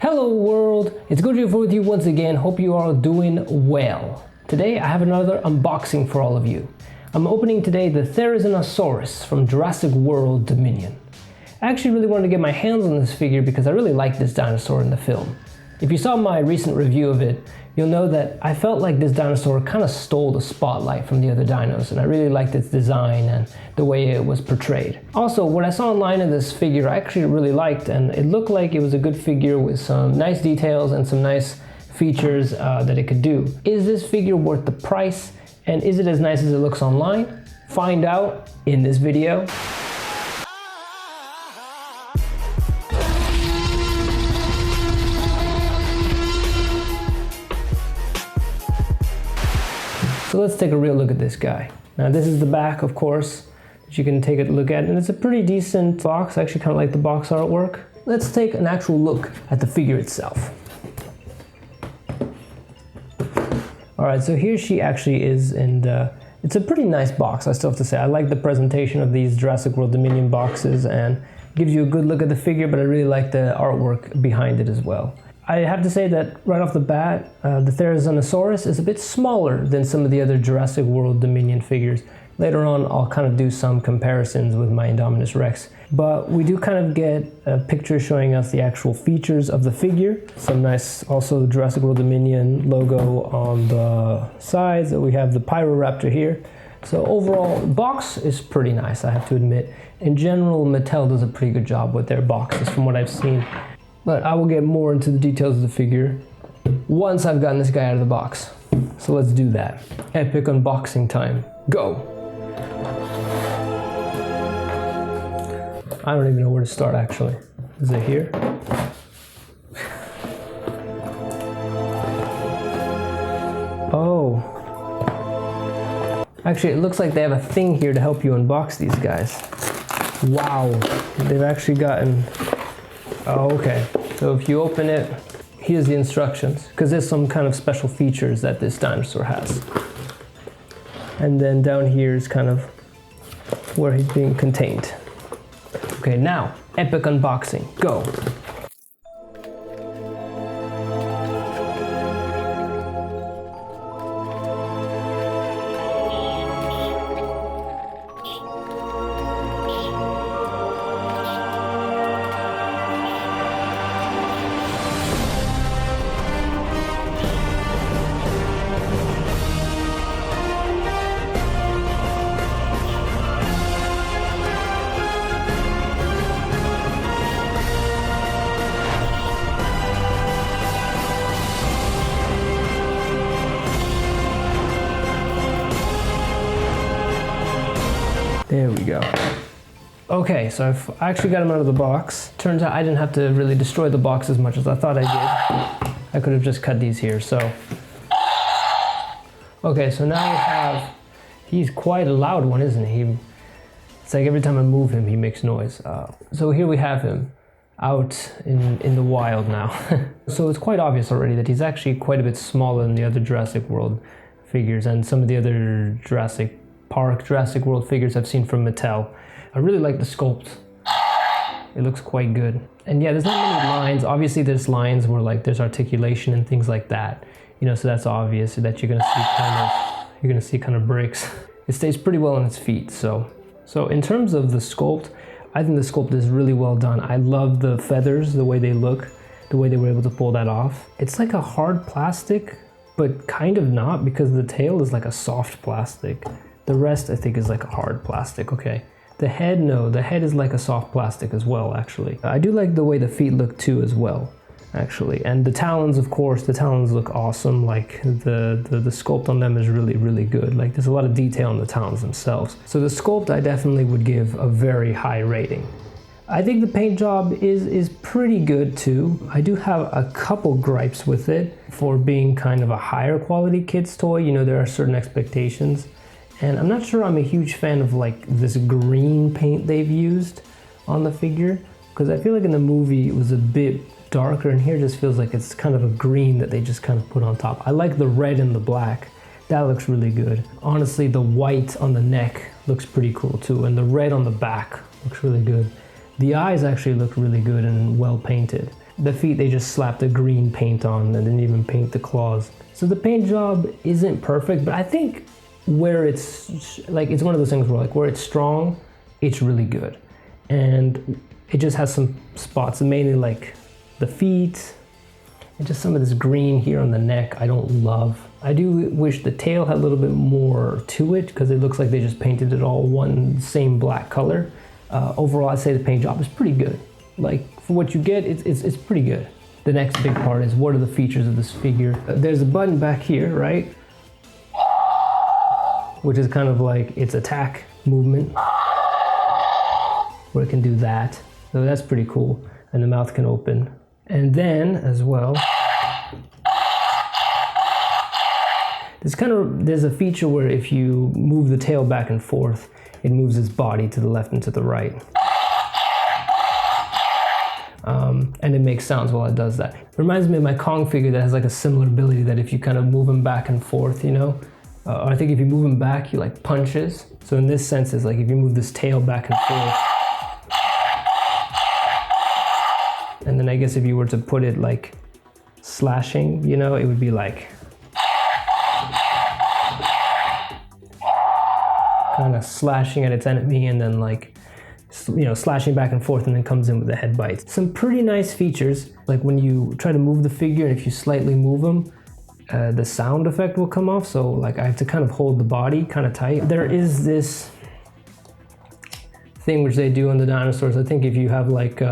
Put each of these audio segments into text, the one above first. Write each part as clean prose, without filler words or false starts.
Hello world, it's Grunge with you once again. Hope you are doing well. Today I have another unboxing for all of you. I'm opening today the Therizinosaurus from Jurassic World Dominion. I actually really wanted to get my hands on this figure because I really like this dinosaur in the film. If you saw my recent review of it, you'll know that I felt like this dinosaur kind of stole the spotlight from the other dinos, and I really liked its design and the way it was portrayed. Also, what I saw online of this figure I actually really liked, and it looked like it was a good figure with some nice details and some nice features that it could do. Is this figure worth the price, and is it as nice as it looks online? Find out in this video. So let's take a real look at this guy. Now this is the back, of course, that you can take a look at, and it's a pretty decent box. I actually kind of like the box artwork. Let's take an actual look at the figure itself. All right, so here she actually is, and it's a pretty nice box, I still have to say. I like the presentation of these Jurassic World Dominion boxes, and gives you a good look at the figure, but I really like the artwork behind it as well. I have to say that right off the bat, the Therizinosaurus is a bit smaller than some of the other Jurassic World Dominion figures. Later on, I'll kind of do some comparisons with my Indominus Rex. But we do kind of get a picture showing us the actual features of the figure. Some nice, also Jurassic World Dominion logo on the sides. We have the Pyroraptor here. So overall, the box is pretty nice, I have to admit. In general, Mattel does a pretty good job with their boxes from what I've seen. But I will get more into the details of the figure once I've gotten this guy out of the box. So let's do that. Epic unboxing time. Go! I don't even know where to start actually. Is it here? Oh. Actually, it looks like they have a thing here to help you unbox these guys. Wow. They've actually gotten... Oh, okay. So if you open it, here's the instructions, because there's some kind of special features that this dinosaur has. And then down here is kind of where he's being contained. Okay, now, epic unboxing, go. There we go. Okay, so I've actually got him out of the box. Turns out I didn't have to really destroy the box as much as I thought I did. I could have just cut these here, so. Okay, so now we have, he's quite a loud one, isn't he? It's like every time I move him, he makes noise. So here we have him out in the wild now. So it's quite obvious already that he's actually quite a bit smaller than the other Jurassic World figures and some of the other Jurassic World figures I've seen from Mattel. I really like the sculpt. It looks quite good. And yeah, there's not many lines. Obviously there's lines where like there's articulation and things like that. You know, so that's obvious that you're gonna see kind of breaks. It stays pretty well on its feet. So in terms of the sculpt, I think the sculpt is really well done. I love the feathers, the way they look, the way they were able to pull that off. It's like a hard plastic, but kind of not, because the tail is like a soft plastic. The rest, I think, is like a hard plastic, okay. The head, no, the head is like a soft plastic as well, actually. I do like the way the feet look too as well, actually. And the talons, of course, the talons look awesome. Like the sculpt on them is really, really good. Like there's a lot of detail on the talons themselves. So the sculpt, I definitely would give a very high rating. I think the paint job is pretty good too. I do have a couple gripes with it for being kind of a higher quality kid's toy. You know, there are certain expectations. And I'm not sure I'm a huge fan of like this green paint they've used on the figure, because I feel like in the movie it was a bit darker, and here it just feels like it's kind of a green that they just kind of put on top. I like the red and the black. That looks really good. Honestly, the white on the neck looks pretty cool too, and the red on the back looks really good. The eyes actually look really good and well painted. The feet, they just slapped a green paint on and didn't even paint the claws. So the paint job isn't perfect, but I think where it's like, it's one of those things where like where it's strong, it's really good. And it just has some spots, mainly like the feet and just some of this green here on the neck I don't love. I do wish the tail had a little bit more to it because it looks like they just painted it all one same black color. Overall, I'd say the paint job is pretty good. Like for what you get, it's pretty good. The next big part is what are the features of this figure? There's a button back here, right? Which is kind of like its attack movement, where it can do that. So that's pretty cool. And the mouth can open. And then as well, there's a feature where if you move the tail back and forth, it moves its body to the left and to the right. And it makes sounds while it does that. It reminds me of my Kong figure that has like a similar ability that if you kind of move him back and forth, you know, I think if you move him back, he like punches. So in this sense, it's like if you move this tail back and forth, and then I guess if you were to put it like slashing, you know, it would be like kind of slashing at its enemy and then like, you know, slashing back and forth and then comes in with a head bite. Some pretty nice features, like when you try to move the figure and if you slightly move them, the sound effect will come off. So like I have to kind of hold the body kind of tight. There is this thing which they do on the dinosaurs. I think if you have like,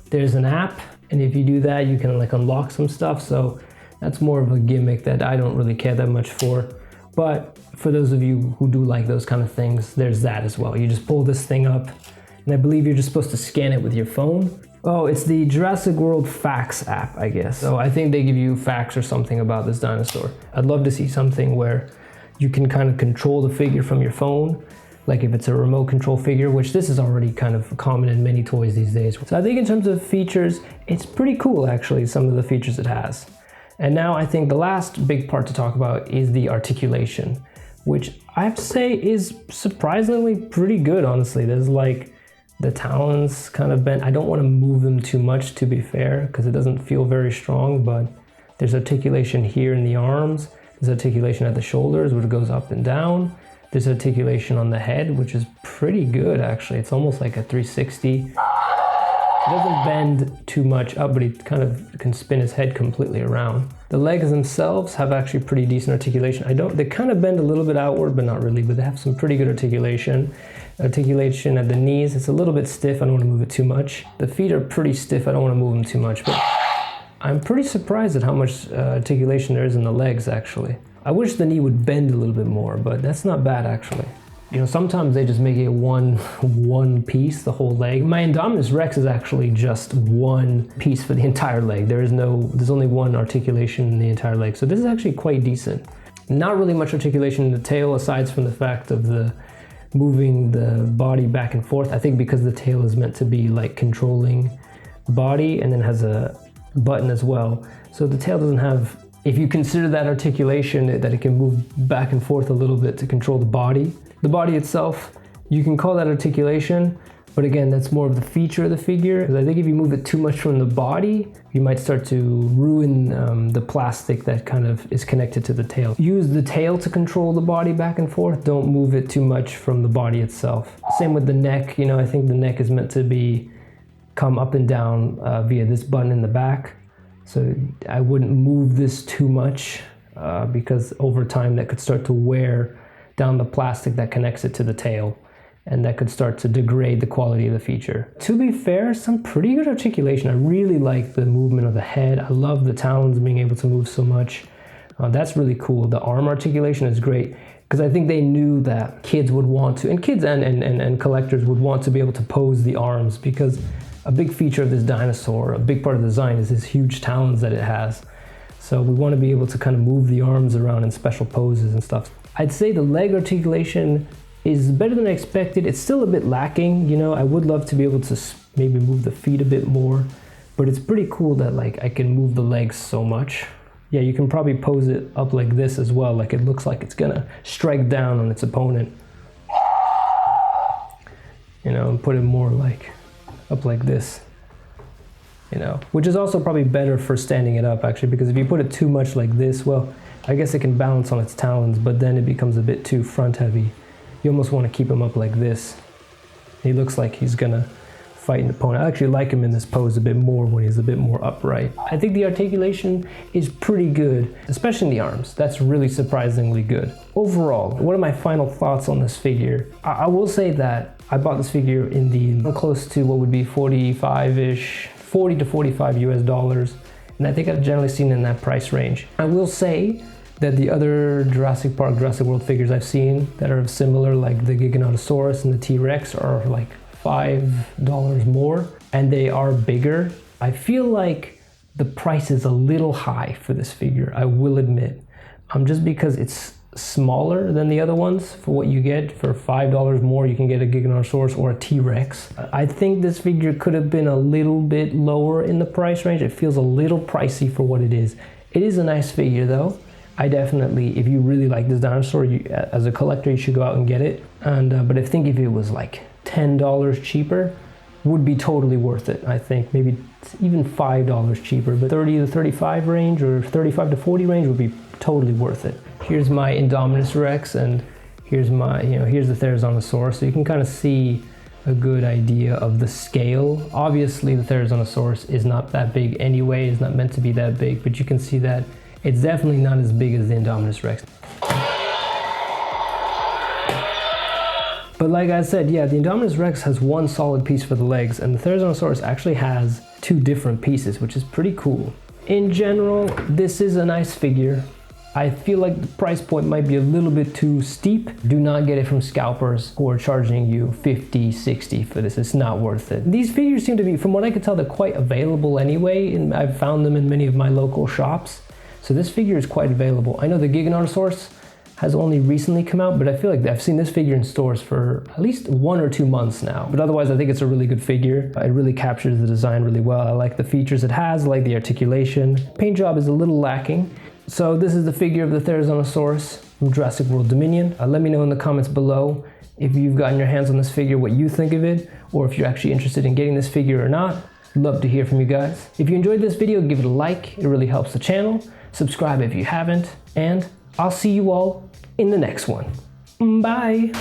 there's an app and if you do that, you can like unlock some stuff. So that's more of a gimmick that I don't really care that much for. But for those of you who do like those kind of things, there's that as well. You just pull this thing up and I believe you're just supposed to scan it with your phone. Oh, it's the Jurassic World Facts app, I guess. So I think they give you facts or something about this dinosaur. I'd love to see something where you can kind of control the figure from your phone. Like if it's a remote control figure, which this is already kind of common in many toys these days. So I think in terms of features, it's pretty cool actually, some of the features it has. And now I think the last big part to talk about is the articulation, which I have to say is surprisingly pretty good, honestly. There's like, the talons kind of bent. I don't want to move them too much, to be fair, because it doesn't feel very strong, but there's articulation here in the arms. There's articulation at the shoulders, which goes up and down. There's articulation on the head, which is pretty good, actually. It's almost like a 360. It doesn't bend too much up, but he kind of can spin his head completely around. The legs themselves have actually pretty decent articulation. They kind of bend a little bit outward, but not really, but they have some pretty good articulation. Articulation at the knees, it's a little bit stiff. I don't want to move it too much. The feet are pretty stiff. I don't want to move them too much, but I'm pretty surprised at how much articulation there is in the legs, actually. I wish the knee would bend a little bit more, but that's not bad, actually. You know, sometimes they just make it one piece, the whole leg. My Indominus Rex is actually just one piece for the entire leg. There's only one articulation in the entire leg. So this is actually quite decent. Not really much articulation in the tail, aside from the fact of the moving the body back and forth. I think because the tail is meant to be like controlling the body and then has a button as well. So the tail doesn't have, if you consider that articulation, that it can move back and forth a little bit to control the body. The body itself, you can call that articulation, but again, that's more of the feature of the figure. Because I think if you move it too much from the body, you might start to ruin the plastic that kind of is connected to the tail. Use the tail to control the body back and forth. Don't move it too much from the body itself. Same with the neck. You know, I think the neck is meant to come up and down via this button in the back. So I wouldn't move this too much because over time that could start to wear down the plastic that connects it to the tail, and that could start to degrade the quality of the feature. To be fair, some pretty good articulation. I really like the movement of the head. I love the talons being able to move so much. That's really cool. The arm articulation is great because I think they knew that kids would want to, and kids and collectors would want to be able to pose the arms, because a big feature of this dinosaur, a big part of the design, is his huge talons that it has. So we want to be able to kind of move the arms around in special poses and stuff. I'd say the leg articulation is better than I expected. It's still a bit lacking, you know. I would love to be able to maybe move the feet a bit more, but it's pretty cool that like I can move the legs so much. Yeah, you can probably pose it up like this as well, like it looks like it's gonna strike down on its opponent. You know, and put it more like up like this. you know, which is also probably better for standing it up actually, because if you put it too much like this, well, I guess it can balance on its talons, but then it becomes a bit too front heavy. You almost want to keep him up like this. He looks like he's gonna fight an opponent. I actually like him in this pose a bit more when he's a bit more upright. I think the articulation is pretty good, especially in the arms. That's really surprisingly good. Overall, what are my final thoughts on this figure? I will say that I bought this figure in the close to what would be 45-ish, 40 to 45 US dollars. And I think I've generally seen in that price range. I will say that the other Jurassic Park, Jurassic World figures I've seen that are similar, like the Giganotosaurus and the T-Rex, are like $5 more, and they are bigger. I feel like the price is a little high for this figure, I will admit. Just because it's smaller than the other ones. For what you get, for $5 more, you can get a Giganotosaurus or a T-Rex. I think this figure could have been a little bit lower in the price range. It feels a little pricey for what it is. It is a nice figure though. I definitely, if you really like this dinosaur, as a collector, you should go out and get it. And but I think if it was like $10 cheaper, would be totally worth it. I think maybe even $5 cheaper, but 30 to 35 range or 35 to 40 range would be totally worth it. Here's my Indominus Rex, and here's my, here's the Therizinosaurus. So you can kind of see a good idea of the scale. Obviously the Therizinosaurus is not that big anyway, it's not meant to be that big, but you can see that it's definitely not as big as the Indominus Rex. But like I said, yeah, the Indominus Rex has one solid piece for the legs, and the Therizinosaurus actually has two different pieces, which is pretty cool. In general, this is a nice figure. I feel like the price point might be a little bit too steep. Do not get it from scalpers who are charging you 50, 60 for this. It's not worth it. These figures seem to be, from what I can tell, they're quite available anyway, and I've found them in many of my local shops. So this figure is quite available. I know the Giganotosaurus has only recently come out, but I feel like I've seen this figure in stores for at least 1 or 2 months now. But otherwise, I think it's a really good figure. It really captures the design really well. I like the features it has, I like the articulation. Paint job is a little lacking. So this is the figure of the Therizinosaurus from Jurassic World Dominion. Let me know in the comments below if you've gotten your hands on this figure, what you think of it, or if you're actually interested in getting this figure or not. Love to hear from you guys. If you enjoyed this video, give it a like. It really helps the channel. Subscribe if you haven't, and I'll see you all in the next one. Bye.